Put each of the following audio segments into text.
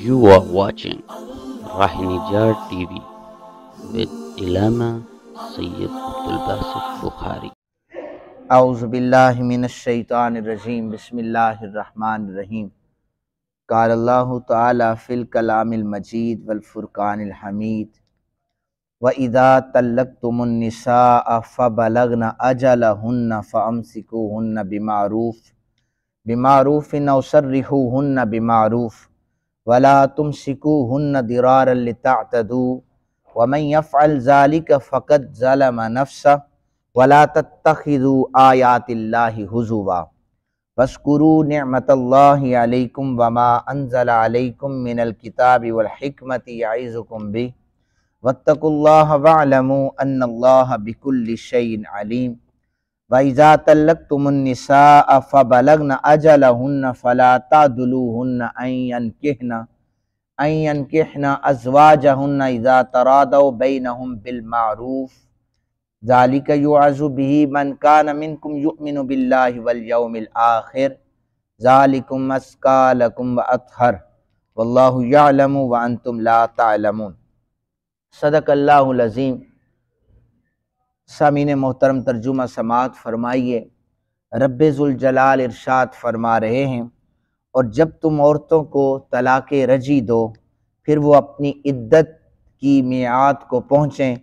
You are watching Rahinijar TV with Ilama Sayyid Abdul Basit Bukhari. اعوذ باللہ من الشیطان الرجیم بسم اللہ الرحمن الرحیم قال اللہ تعالی فی الکلام المجید والفرقان الحمید وَإِذَا طَلَّقْتُمُ النِّسَاءَ فَبَلَغْنَ أَجَلَهُنَّ فَأَمْسِكُوهُنَّ بِمَعْرُوفٍ أَوْ سَرِّحُوهُنَّ بِمَعْرُوفٍ وَلَا تُمْسِكُوهُنَّ ضِرَارًا لِتَعْتَدُوا وَمَنْ يَفْعَلْ ذَلِكَ فَقَدْ ظَلَمَ نَفْسَهُ وَلَا تَتَّخِذُوا آيَاتِ اللَّهِ هُزُوًا وَاذْكُرُوا نِعْمَةَ اللَّهِ عَلَيْكُمْ وَمَا أَنزَلَ عَلَيْكُمْ مِنَ الْكِتَابِ وَالْحِكْمَةِ يَعِظُكُمْ بِهِ وَاتَّقُوا اللَّهَ وَاعْلَمُوا أَنَّ اللَّهَ بِكُلِّ شَيْءٍ عَلِيمٌ وَإِذَا طَلَّقْتُمُ النِّسَاءَ فَبَلَغْنَ أَجَلَهُنَّ فَلَا تَعْضُلُوهُنَّ أَن يَنكِحْنَ أَزْوَاجَهُنَّ إِذَا تَرَاضَوْا بَيْنَهُم بِالْمَعْرُوفِ ذَلِكَ يُوعَظُ بِهِ مَنْ كَانَ مِنْكُمْ يُؤْمِنُ بِاللَّهِ وَالْيَوْمِ الْآخِرِ ذَلِكُمْ أَزْكَىٰ لَكُمْ وَأَطْهَرُ وَاللَّهُ يَعْلَمُ وَأَنْتُمْ لَا تَعْلَمُونَ۔ صدق اللہ العظیم۔ سامعین محترم، ترجمہ سماعت فرمائیے۔ رب ذوالجلال ارشاد فرما رہے ہیں، اور جب تم عورتوں کو طلاق رجعی دو پھر وہ اپنی عدت کی میعاد کو پہنچیں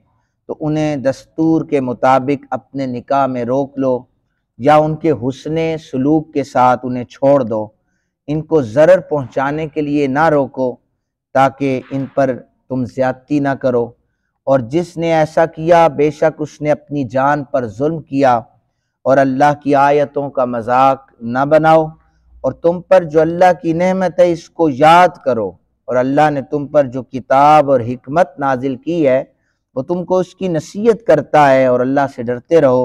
تو انہیں دستور کے مطابق اپنے نکاح میں روک لو یا ان کے حسن سلوک کے ساتھ انہیں چھوڑ دو۔ ان کو ضرر پہنچانے کے لیے نہ روکو تاکہ ان پر تم زیادتی نہ کرو، اور جس نے ایسا کیا بے شک اس نے اپنی جان پر ظلم کیا، اور اللہ کی آیتوں کا مذاق نہ بناؤ، اور تم پر جو اللہ کی نعمت ہے اس کو یاد کرو، اور اللہ نے تم پر جو کتاب اور حکمت نازل کی ہے وہ تم کو اس کی نصیحت کرتا ہے، اور اللہ سے ڈرتے رہو۔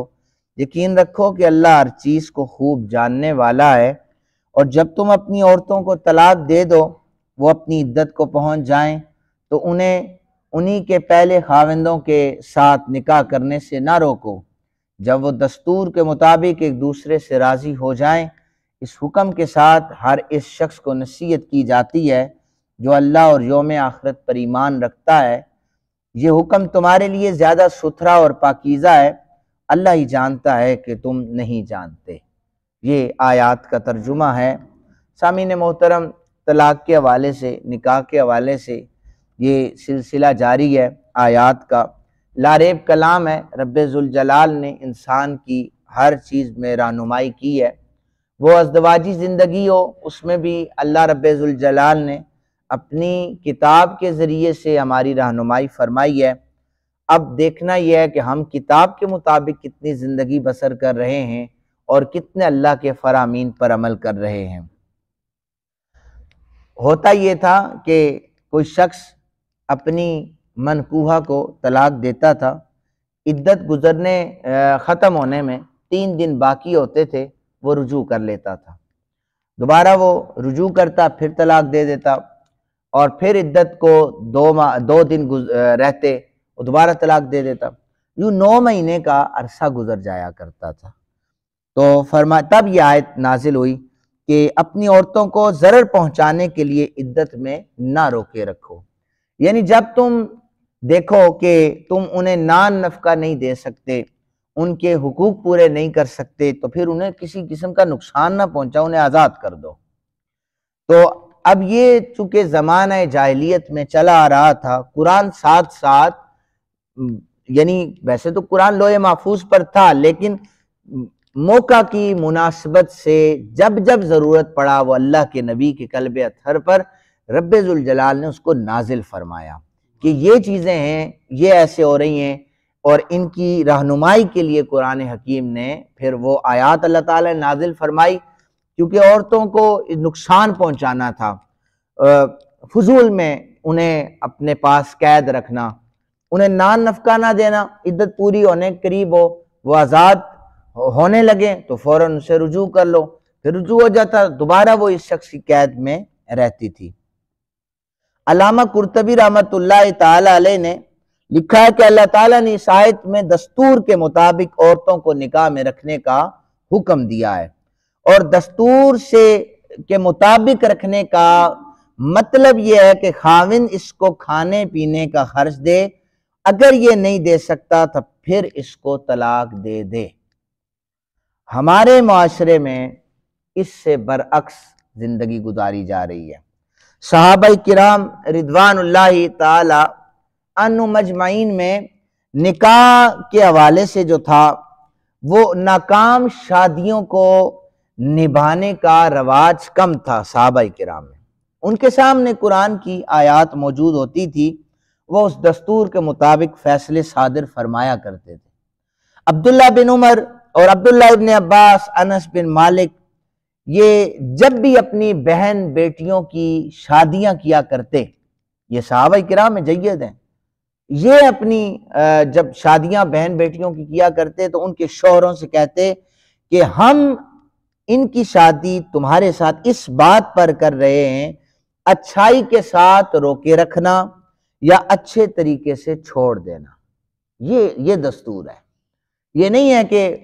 یقین رکھو کہ اللہ ہر چیز کو خوب جاننے والا ہے۔ اور جب تم اپنی عورتوں کو طلاق دے دو وہ اپنی عدت کو پہنچ جائیں تو انہی کے پہلے خاوندوں کے ساتھ نکاح کرنے سے نہ روکو جب وہ دستور کے مطابق ایک دوسرے سے راضی ہو جائیں۔ اس حکم کے ساتھ ہر اس شخص کو نصیحت کی جاتی ہے جو اللہ اور یوم آخرت پر ایمان رکھتا ہے۔ یہ حکم تمہارے لیے زیادہ ستھرا اور پاکیزہ ہے، اللہ ہی جانتا ہے کہ تم نہیں جانتے۔ یہ آیات کا ترجمہ ہے۔ سامعین محترم، طلاق کے حوالے سے، نکاح کے حوالے سے یہ سلسلہ جاری ہے آیات کا۔ لاریب کلام ہے، رب ذوالجلال نے انسان کی ہر چیز میں رہنمائی کی ہے۔ وہ ازدواجی زندگی ہو اس میں بھی اللہ رب ذوالجلال نے اپنی کتاب کے ذریعے سے ہماری رہنمائی فرمائی ہے۔ اب دیکھنا یہ ہے کہ ہم کتاب کے مطابق کتنی زندگی بسر کر رہے ہیں اور کتنے اللہ کے فرامین پر عمل کر رہے ہیں۔ ہوتا یہ تھا کہ کوئی شخص اپنی منکوحہ کو طلاق دیتا تھا، عدت گزرنے ختم ہونے میں 3 دن باقی ہوتے تھے، وہ رجوع کر لیتا تھا۔ دوبارہ وہ رجوع کرتا، پھر طلاق دے دیتا، اور پھر عدت کو 2 دن رہتے وہ دوبارہ طلاق دے دیتا۔ یوں 9 مہینے کا عرصہ گزر جایا کرتا تھا۔ تو تب یہ آیت نازل ہوئی کہ اپنی عورتوں کو ضرر پہنچانے کے لیے عدت میں نہ روکے رکھو، یعنی جب تم دیکھو کہ تم انہیں نان نفقہ نہیں دے سکتے، ان کے حقوق پورے نہیں کر سکتے، تو پھر انہیں کسی قسم کا نقصان نہ پہنچا، انہیں آزاد کر دو۔ تو اب یہ چونکہ زمانہ جاہلیت میں چلا آ رہا تھا، قرآن ساتھ ساتھ، یعنی ویسے تو قرآن لوح محفوظ پر تھا، لیکن موقع کی مناسبت سے جب جب ضرورت پڑا وہ اللہ کے نبی کے قلب اطہر پر رب ذوالجلال نے اس کو نازل فرمایا کہ یہ چیزیں ہیں، یہ ایسے ہو رہی ہیں، اور ان کی رہنمائی کے لیے قرآن حکیم نے پھر وہ آیات اللہ تعالی نے نازل فرمائی، کیونکہ عورتوں کو نقصان پہنچانا تھا، فضول میں انہیں اپنے پاس قید رکھنا، انہیں نان نفقہ نہ دینا، عدت پوری ہونے قریب ہو وہ آزاد ہونے لگے تو فوراً ان سے رجوع کر لو، پھر رجوع ہو جاتا، دوبارہ وہ اس شخص کی قید میں رہتی تھی۔ علامہ قرطبی رحمۃ اللہ تعالی علیہ نے لکھا ہے کہ اللہ تعالیٰ نے اس آیت میں دستور کے مطابق عورتوں کو نکاح میں رکھنے کا حکم دیا ہے، اور دستور کے مطابق رکھنے کا مطلب یہ ہے کہ خاوند اس کو کھانے پینے کا خرچ دے، اگر یہ نہیں دے سکتا تو پھر اس کو طلاق دے دے۔ ہمارے معاشرے میں اس سے برعکس زندگی گزاری جا رہی ہے۔ صحابہ کرام رضوان اللہ تعالی عنہم مجمعین میں نکاح کے حوالے سے جو تھا وہ ناکام شادیوں کو نبھانے کا رواج کم تھا۔ صحابہ کرام میں ان کے سامنے قرآن کی آیات موجود ہوتی تھی، وہ اس دستور کے مطابق فیصلے صادر فرمایا کرتے تھے۔ عبداللہ بن عمر اور عبداللہ ابن عباس، انس بن مالک، یہ جب بھی اپنی بہن بیٹیوں کی شادیاں کیا کرتے، یہ صحابہ کرام میں جید ہیں، یہ اپنی جب شادیاں بہن بیٹیوں کی کیا کرتے تو ان کے شوہروں سے کہتے کہ ہم ان کی شادی تمہارے ساتھ اس بات پر کر رہے ہیں، اچھائی کے ساتھ روکے رکھنا یا اچھے طریقے سے چھوڑ دینا۔ یہ دستور ہے۔ یہ نہیں ہے کہ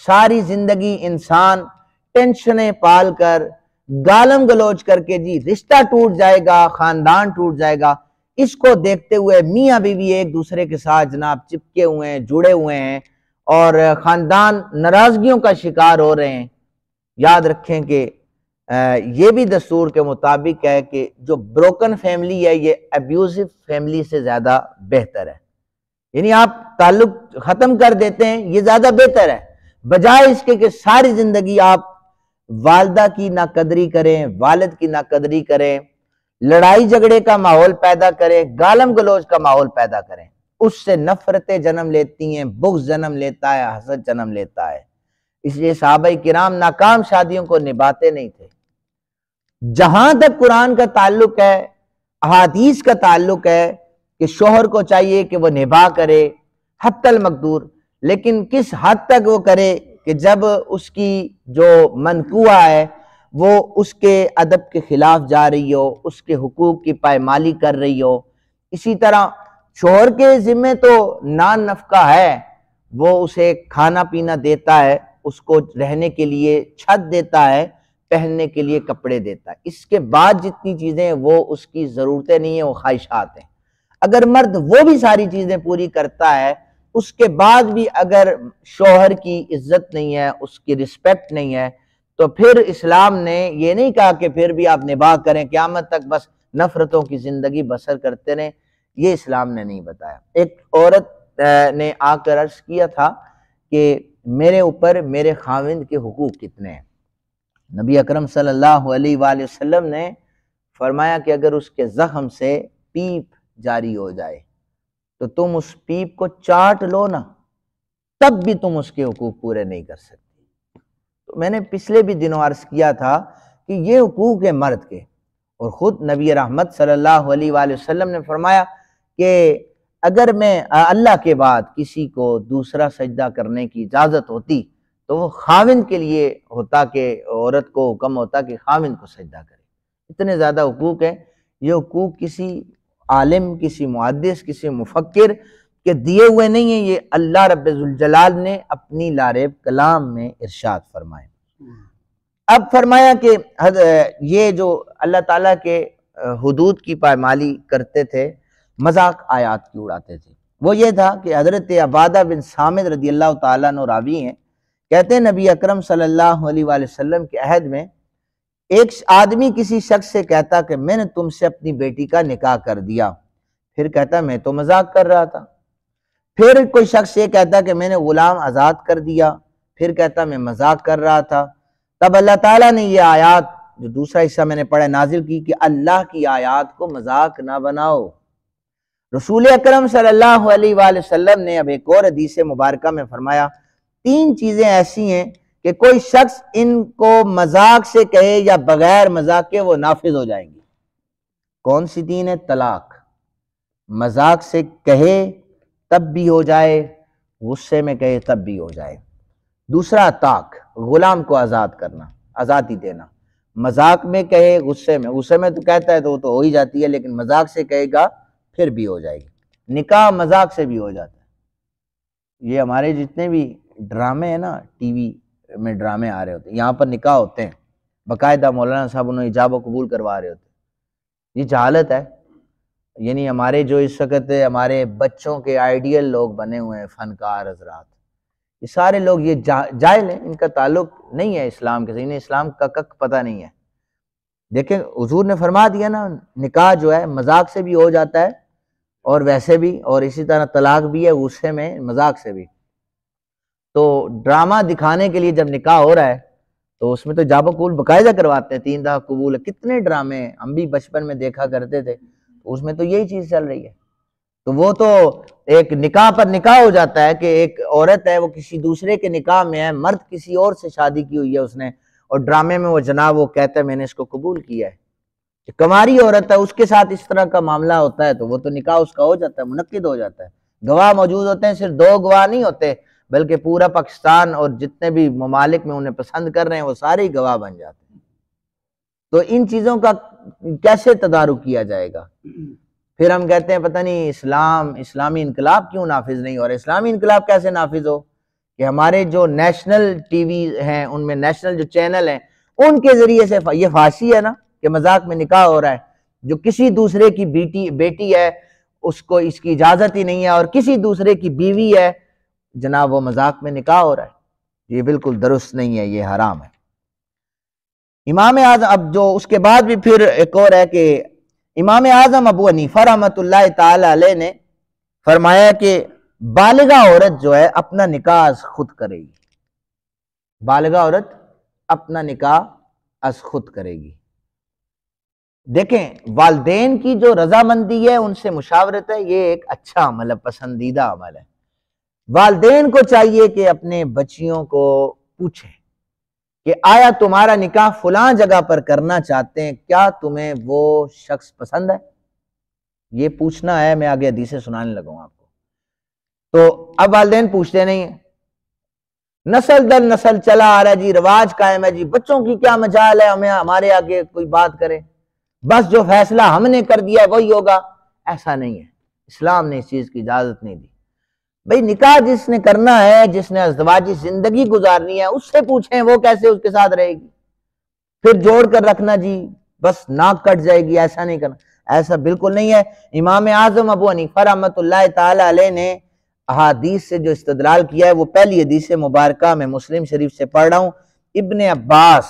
ساری زندگی انسان ٹینشنیں پال کر گالم گلوچ کر کے جی رشتہ ٹوٹ جائے گا، خاندان ٹوٹ جائے گا، اس کو دیکھتے ہوئے میاں بیوی ایک دوسرے کے ساتھ جناب چپکے ہوئے ہیں، جڑے ہوئے ہیں اور خاندان ناراضگیوں کا شکار ہو رہے ہیں۔ یاد رکھیں کہ یہ بھی دستور کے مطابق ہے کہ جو بروکن فیملی ہے یہ ابیوزو فیملی سے زیادہ بہتر ہے، یعنی آپ تعلق ختم کر دیتے ہیں، یہ زیادہ بہتر ہے، بجائے اس کے کہ ساری زندگی آپ والدہ کی ناقدری کریں، والد کی ناقدری کریں، لڑائی جھگڑے کا ماحول پیدا کریں، گالم گلوچ کا ماحول پیدا کریں۔ اس سے نفرتیں جنم لیتی ہیں، بغض جنم لیتا ہے، حسد جنم لیتا ہے۔ اس لیے صحابہ کرام ناکام شادیوں کو نبھاتے نہیں تھے۔ جہاں تک قرآن کا تعلق ہے، احادیث کا تعلق ہے کہ شوہر کو چاہیے کہ وہ نباہ کرے حتی المقدور، لیکن کس حد تک وہ کرے کہ جب اس کی جو منکوہ ہے وہ اس کے ادب کے خلاف جا رہی ہو، اس کے حقوق کی پائمالی کر رہی ہو۔ اسی طرح شوہر کے ذمے تو نان نفقہ ہے، وہ اسے کھانا پینا دیتا ہے، اس کو رہنے کے لیے چھت دیتا ہے، پہننے کے لیے کپڑے دیتا ہے، اس کے بعد جتنی چیزیں وہ اس کی ضرورتیں نہیں ہیں، وہ خواہشات ہیں۔ اگر مرد وہ بھی ساری چیزیں پوری کرتا ہے، اس کے بعد بھی اگر شوہر کی عزت نہیں ہے، اس کی رسپیکٹ نہیں ہے، تو پھر اسلام نے یہ نہیں کہا کہ پھر بھی آپ نباہ کریں، قیامت تک بس نفرتوں کی زندگی بسر کرتے رہیں، یہ اسلام نے نہیں بتایا۔ ایک عورت نے آ کر عرض کیا تھا کہ میرے اوپر میرے خاوند کے حقوق کتنے ہیں؟ نبی اکرم صلی اللہ علیہ وآلہ وسلم نے فرمایا کہ اگر اس کے زخم سے پیپ جاری ہو جائے تو تم اس پیپ کو چاٹ لو نا، تب بھی تم اس کے حقوق پورے نہیں کر سکتے۔ تو میں نے پچھلے بھی دنوں عرض کیا تھا کہ یہ حقوق ہے مرد کے، اور خود نبی رحمت صلی اللہ علیہ وآلہ وسلم نے فرمایا کہ اگر میں اللہ کے بعد کسی کو دوسرا سجدہ کرنے کی اجازت ہوتی تو وہ خاوند کے لیے ہوتا، کہ عورت کو حکم ہوتا کہ خاوند کو سجدہ کرے۔ اتنے زیادہ حقوق ہیں، یہ حقوق کسی عالم، کسی محدث، کسی مفکر کے دیے ہوئے نہیں ہیں، یہ اللہ رب ذوالجلال نے اپنی لاریب کلام میں ارشاد فرمائے۔ اب فرمایا کہ یہ جو اللہ تعالیٰ کے حدود کی پائمالی کرتے تھے، مذاق آیات کی اڑاتے تھے، وہ یہ تھا کہ حضرت عبادہ بن صامت رضی اللہ تعالیٰ عنہ راوی ہیں، کہتے ہیں نبی اکرم صلی اللہ علیہ وآلہ وسلم کے عہد میں ایک آدمی کسی شخص سے کہتا کہ میں نے تم سے اپنی بیٹی کا نکاح کر دیا، پھر کہتا میں تو مذاق کر رہا تھا۔ پھر کوئی شخص یہ کہتا کہ میں نے غلام آزاد کر دیا، پھر کہتا میں مذاق کر رہا تھا۔ تب اللہ تعالیٰ نے یہ آیات جو دوسرا حصہ میں نے پڑھا نازل کی کہ اللہ کی آیات کو مذاق نہ بناؤ۔ رسول اکرم صلی اللہ علیہ وآلہ وسلم نے اب ایک اور حدیث مبارکہ میں فرمایا 3 چیزیں ایسی ہیں کہ کوئی شخص ان کو مذاق سے کہے یا بغیر مذاق کے وہ نافذ ہو جائیں گی۔ کون سی 3 ہے؟ طلاق، مذاق سے کہے تب بھی ہو جائے، غصے میں کہے تب بھی ہو جائے۔ دوسرا طاق، غلام کو آزاد کرنا، آزادی دینا، مذاق میں کہے، غصے میں تو کہتا ہے تو وہ تو ہو ہی جاتی ہے، لیکن مذاق سے کہے گا پھر بھی ہو جائے گی۔ نکاح مذاق سے بھی ہو جاتا ہے۔ یہ ہمارے جتنے بھی ڈرامے ہیں نا، ٹی وی میں ڈرامے آ رہے ہوتے ہیں، یہاں پر نکاح ہوتے ہیں، باقاعدہ مولانا صاحب انہوں ایجاب و قبول کروا رہے ہوتے ہیں، یہ جہالت ہے. یعنی ہمارے جو اس وقت ہمارے بچوں کے آئیڈیل لوگ بنے ہوئے ہیں، فنکار حضرات، یہ سارے لوگ یہ جاہل ہیں، ان کا تعلق نہیں ہے اسلام کے ساتھ، انہیں اسلام کا کک پتہ نہیں ہے. دیکھیں حضور نے فرما دیا نا، نکاح جو ہے مذاق سے بھی ہو جاتا ہے اور ویسے بھی، اور اسی طرح طلاق بھی ہے غصے میں، مذاق سے بھی. تو ڈرامہ دکھانے کے لیے جب نکاح ہو رہا ہے تو اس میں تو جاب و قبول باقاعدہ کرواتے ہیں، 3 دفعہ قبول ہے. کتنے ڈرامے ہم بھی بچپن میں دیکھا کرتے تھے، اس میں تو یہی چیز چل رہی ہے. تو وہ تو ایک نکاح پر نکاح ہو جاتا ہے کہ ایک عورت ہے وہ کسی دوسرے کے نکاح میں ہے، مرد کسی اور سے شادی کی ہوئی ہے اس نے، اور ڈرامے میں وہ جناب وہ کہتا ہے میں نے اس کو قبول کیا ہے. کماری عورت ہے، اس کے ساتھ اس طرح کا معاملہ ہوتا ہے تو وہ تو نکاح اس کا ہو جاتا ہے، منعقد ہو جاتا ہے. گواہ موجود ہوتے ہیں، صرف 2 گواہ نہیں ہوتے بلکہ پورا پاکستان اور جتنے بھی ممالک میں انہیں پسند کر رہے ہیں وہ سارے ہی گواہ بن جاتے ہیں. تو ان چیزوں کا کیسے تدارک کیا جائے گا؟ پھر ہم کہتے ہیں پتہ نہیں اسلامی انقلاب کیوں نافذ نہیں ہو رہا. اسلامی انقلاب کیسے نافذ ہو کہ ہمارے جو نیشنل ٹی وی ہیں، ان میں نیشنل جو چینل ہیں، ان کے ذریعے سے یہ فحاشی ہے نا کہ مذاق میں نکاح ہو رہا ہے. جو کسی دوسرے کی بیٹی ہے اس کو اس کی اجازت ہی نہیں ہے، اور کسی دوسرے کی بیوی ہے جناب وہ مذاق میں نکاح ہو رہا ہے. یہ بالکل درست نہیں ہے، یہ حرام ہے. امام اعظم اب جو اس کے بعد بھی پھر ایک اور ہے کہ امام اعظم ابو حنیفہ رحمۃ اللہ تعالی علیہ نے فرمایا کہ بالغہ عورت جو ہے اپنا نکاح از خود کرے گی. بالغہ عورت اپنا نکاح از خود کرے گی. دیکھیں والدین کی جو رضامندی ہے، ان سے مشاورت ہے، یہ ایک اچھا عمل ہے، پسندیدہ عمل ہے. والدین کو چاہیے کہ اپنے بچیوں کو پوچھیں کہ آیا تمہارا نکاح فلاں جگہ پر کرنا چاہتے ہیں، کیا تمہیں وہ شخص پسند ہے؟ یہ پوچھنا ہے. میں آگے حدیثیں سنانے لگوں آپ کو. تو اب والدین پوچھتے نہیں ہیں، نسل در نسل چلا آ رہا ہے جی، رواج قائم ہے جی، بچوں کی کیا مجال ہے ہمیں ہمارے آگے کوئی بات کرے، بس جو فیصلہ ہم نے کر دیا وہی ہوگا. ایسا نہیں ہے، اسلام نے اس چیز کی اجازت نہیں دی. بھئی نکاح جس نے کرنا ہے، جس نے ازدواجی زندگی گزارنی ہے، اس سے پوچھیں وہ کیسے اس کے ساتھ رہے گی. پھر جوڑ کر رکھنا جی بس ناک کٹ جائے گی، ایسا نہیں کرنا، ایسا بالکل نہیں ہے. امام اعظم ابو حنیفہ رحمۃ اللہ تعالی علیہ نے احادیث سے جو استدلال کیا ہے، وہ پہلی حدیث مبارکہ میں مسلم شریف سے پڑھ رہا ہوں. ابن عباس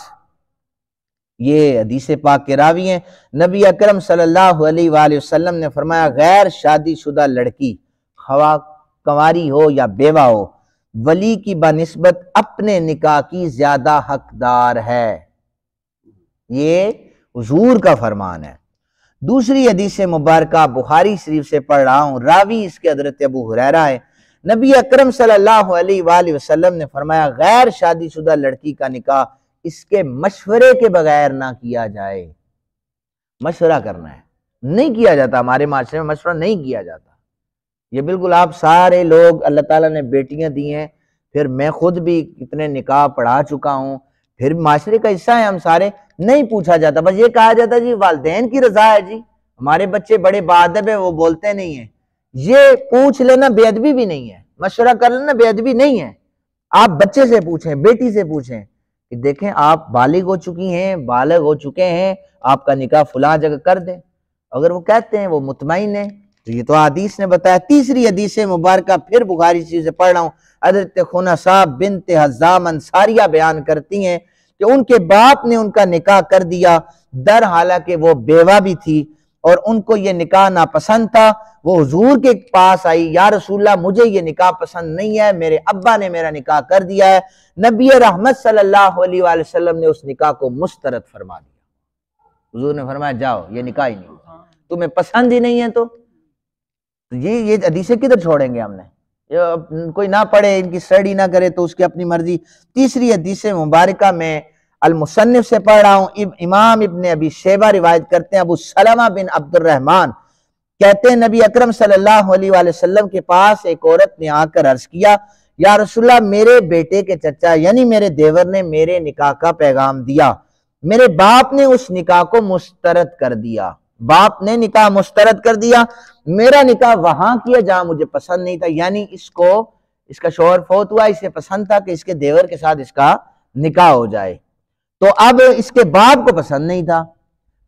یہ حدیث پاک کے راوی ہیں. نبی اکرم صلی اللہ علیہ وآلہ وسلم نے فرمایا غیر شادی شدہ لڑکی خواہ کنواری ہو یا بیوہ ہو، ولی کی بنسبت اپنے نکاح کی زیادہ حقدار ہے. یہ حضور کا فرمان ہے. دوسری حدیث مبارکہ بخاری شریف سے پڑھ رہا ہوں، راوی اس کے حضرت ابو ہریرہ ہے. نبی اکرم صلی اللہ علیہ وآلہ وسلم نے فرمایا غیر شادی شدہ لڑکی کا نکاح اس کے مشورے کے بغیر نہ کیا جائے. مشورہ کرنا ہے، نہیں کیا جاتا، ہمارے معاشرے میں مشورہ نہیں کیا جاتا. یہ بالکل آپ سارے لوگ، اللہ تعالیٰ نے بیٹیاں دی ہیں، پھر میں خود بھی کتنے نکاح پڑھا چکا ہوں، پھر معاشرے کا حصہ ہے ہم سارے. نہیں پوچھا جاتا، بس یہ کہا جاتا جی والدین کی رضا ہے جی، ہمارے بچے بڑے باادب ہیں وہ بولتے نہیں ہیں. یہ پوچھ لینا بے ادبی بھی نہیں ہے، مشورہ کر لینا بے ادبی نہیں ہے. آپ بچے سے پوچھیں، بیٹی سے پوچھیں کہ دیکھیں آپ بالغ ہو چکی ہیں، بالغ ہو چکے ہیں، آپ کا نکاح فلاں جگہ کر دیں. اگر وہ کہتے ہیں وہ مطمئن ہیں تو یہ تو حدیث نے بتایا. تیسری حدیث مبارکہ پھر بخاری سے پڑھ رہا ہوں، حضرت خنساء بنت حزام انصاریہ بیان کرتی ہیں کہ ان کے باپ نے ان کا نکاح کر دیا، در حالانکہ وہ بیوہ بھی تھی اور ان کو یہ نکاح ناپسند تھا. وہ حضور کے پاس آئی، یا رسول اللہ مجھے یہ نکاح پسند نہیں ہے، میرے ابا نے میرا نکاح کر دیا ہے. نبی رحمت صلی اللہ علیہ وآلہ وسلم نے اس نکاح کو مسترد فرما دیا. حضور نے فرمایا جاؤ، یہ نکاح ہی نہیں، تمہیں پسند ہی نہیں ہے تو یہ حدیثیں کدھر چھوڑیں گے ہم نے؟ کوئی نہ پڑھے، ان کی اسٹڈی نہ کرے تو اس کی اپنی مرضی. تیسری حدیث مبارکہ میں المصنف سے پڑھ رہا ہوں، امام ابن ابی شیبہ روایت کرتے ہیں، ابو سلمہ بن عبد الرحمن کہتے ہیں نبی اکرم صلی اللہ علیہ وآلہ وسلم کے پاس ایک عورت نے آ کر عرض کیا، یا رسول اللہ میرے بیٹے کے چچا یعنی میرے دیور نے میرے نکاح کا پیغام دیا، میرے باپ نے اس نکاح کو مسترد کر دیا. باپ نے نکاح مسترد کر دیا، میرا نکاح وہاں کیا جہاں مجھے پسند نہیں تھا. یعنی اس کا شوہر فوت ہوا، اسے پسند تھا کہ اس کے دیور کے ساتھ اس کا نکاح ہو جائے، تو اب اس کے باپ کو پسند نہیں تھا.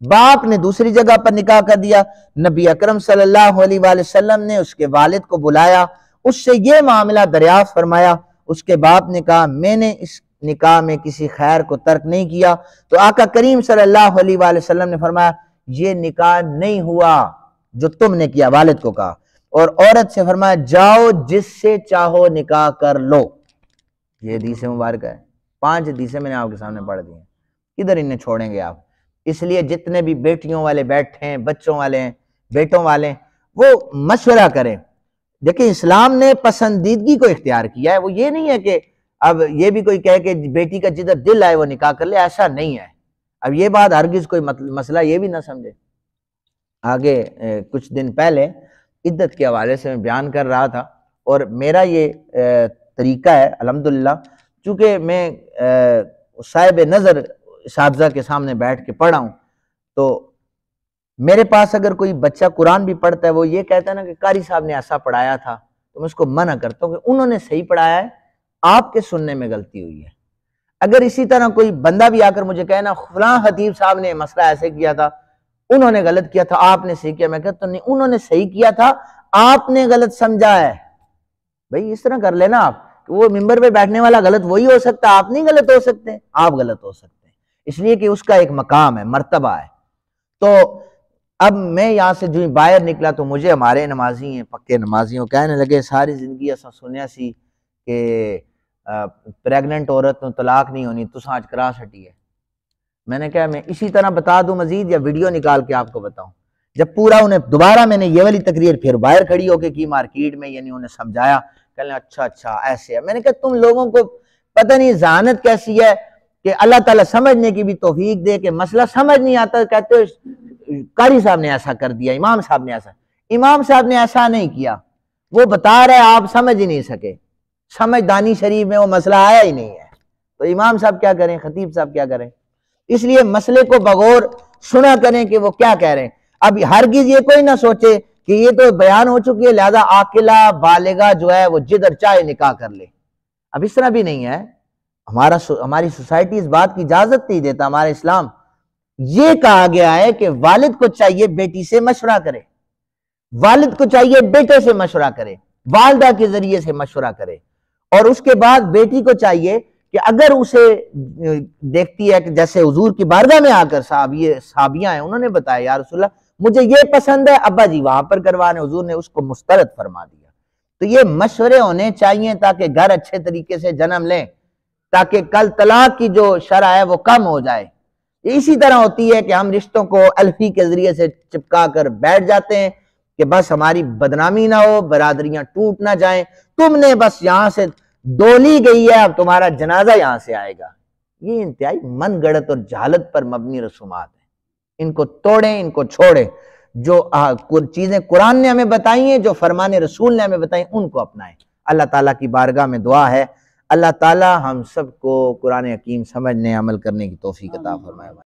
باپ نے دوسری جگہ پر نکاح کر دیا، نبی اکرم صلی اللہ علیہ وآلہ وسلم نے اس کے والد کو بلایا، اس سے یہ معاملہ دریافت فرمایا۔ اس کے باپ نے کہا میں نے اس نکاح میں کسی خیر کو ترک نہیں کیا۔ تو آقا کریم صلی اللہ علیہ وآلہ وسلم نے فرمایا یہ نکاح نہیں ہوا جو تم نے کیا، والد کو کہا، اور عورت سے فرمایا جاؤ جس سے چاہو نکاح کر لو۔ یہ حدیث مبارکہ ہے، 5 حدیثیں میں نے آپ کے سامنے پڑھ دی ہیں، کدھر انہیں چھوڑیں گے آپ؟ اس لیے جتنے بھی بیٹیوں والے بیٹھے ہیں، بچوں والے ہیں، بیٹوں والے ہیں، وہ مشورہ کریں۔ دیکھیں اسلام نے پسندیدگی کو اختیار کیا ہے، وہ یہ نہیں ہے کہ اب یہ بھی کوئی کہے کہ بیٹی کا جدھر دل آئے وہ نکاح کر لے، ایسا نہیں ہے۔ اب یہ بات ہرگز کوئی مسئلہ یہ بھی نہ سمجھے۔ آگے کچھ دن پہلے عدت کے حوالے سے میں بیان کر رہا تھا، اور میرا یہ طریقہ ہے الحمدللہ، چونکہ میں صاحب نظر اساتذہ کے سامنے بیٹھ کے پڑھا ہوں، تو میرے پاس اگر کوئی بچہ قرآن بھی پڑھتا ہے، وہ یہ کہتا ہے نا کہ قاری صاحب نے ایسا پڑھایا تھا، تو میں اس کو منع کرتا ہوں کہ انہوں نے صحیح پڑھایا ہے، آپ کے سننے میں غلطی ہوئی ہے۔ اگر اسی طرح کوئی بندہ بھی آ کر مجھے کہے نا فلاں خطیب صاحب نے مسئلہ ایسے کیا تھا، انہوں نے غلط کیا تھا، آپ نے صحیح کیا، میں کہتا ہوں نہیں، انہوں نے صحیح کیا تھا، آپ نے غلط سمجھا ہے۔ بھئی اس طرح کر لینا آپ کہ وہ ممبر پہ بیٹھنے والا غلط وہی ہو سکتا ہے، آپ نہیں غلط ہو سکتے، آپ غلط ہو سکتے ہیں، اس لیے کہ اس کا ایک مقام ہے، مرتبہ ہے۔ تو اب میں یہاں سے جو باہر نکلا تو مجھے ہمارے نمازی ہیں، پکے نمازی ہیں، کہنے لگے ساری زندگی ایسا سنیا سی کہ پریگننٹ عورت تو طلاق نہیں ہونی، تو آج کرا سٹی ہے۔ میں نے کہا میں اسی طرح بتا دوں مزید یا ویڈیو نکال کے آپ کو بتاؤں؟ جب پورا انہیں دوبارہ میں نے یہ والی تقریر پھر باہر کھڑی ہو کے کی مارکیٹ میں، یعنی انہیں سمجھایا، کہنے اچھا ایسے ہے۔ میں نے کہا تم لوگوں کو پتہ نہیں ذہانت کیسی ہے کہ اللہ تعالیٰ سمجھنے کی بھی توفیق دے، کہ مسئلہ سمجھ نہیں آتا کہتے ہو قاری صاحب نے ایسا کر دیا، امام صاحب نے ایسا۔ امام صاحب نے ایسا نہیں کیا، وہ بتا رہے آپ سمجھ ہی نہیں سکے، سمجھ دانی شریف میں وہ مسئلہ آیا ہی نہیں ہے، تو امام صاحب کیا کریں، خطیب صاحب کیا کریں؟ اس لیے مسئلے کو بغور سنا کریں کہ وہ کیا کہہ رہے ہیں۔ اب ہرگز یہ کوئی نہ سوچے کہ یہ تو بیان ہو چکی ہے لہذا عاقلہ بالغہ جو ہے وہ جدھر چاہے نکاح کر لے۔ اب اس طرح بھی نہیں ہے، ہماری سوسائٹی اس بات کی اجازت نہیں دیتا، ہمارا اسلام یہ کہا گیا ہے کہ والد کو چاہیے بیٹی سے مشورہ کرے، والد کو چاہیے بیٹے سے مشورہ کرے، والدہ کے ذریعے سے مشورہ کرے، اور اس کے بعد بیٹی کو چاہیے کہ اگر اسے دیکھتی ہے کہ جیسے حضور کی بارگاہ میں آ کر صحابیاں ہیں، انہوں نے بتایا یا رسول اللہ مجھے یہ پسند ہے، ابا جی وہاں پر کروانے، حضور نے اس کو مسترد فرما دیا۔ تو یہ مشورے ہونے چاہیے تاکہ گھر اچھے طریقے سے جنم لیں، تاکہ کل طلاق کی جو شرح ہے وہ کم ہو جائے۔ اسی طرح ہوتی ہے کہ ہم رشتوں کو الفی کے ذریعے سے چپکا کر بیٹھ جاتے ہیں کہ بس ہماری بدنامی نہ ہو، برادریاں ٹوٹ نہ جائیں، تم نے بس یہاں سے ڈولی گئی ہے، اب تمہارا جنازہ یہاں سے آئے گا۔ یہ انتہائی من گڑت اور جہالت پر مبنی رسومات ہیں، ان کو توڑیں، ان کو چھوڑیں۔ جو چیزیں قرآن نے ہمیں بتائی ہیں، جو فرمان رسول نے ہمیں بتائی، ان کو اپنائیں۔ اللہ تعالیٰ کی بارگاہ میں دعا ہے اللہ تعالیٰ ہم سب کو قرآن حکیم سمجھنے عمل کرنے کی توفیق عطا فرمائے۔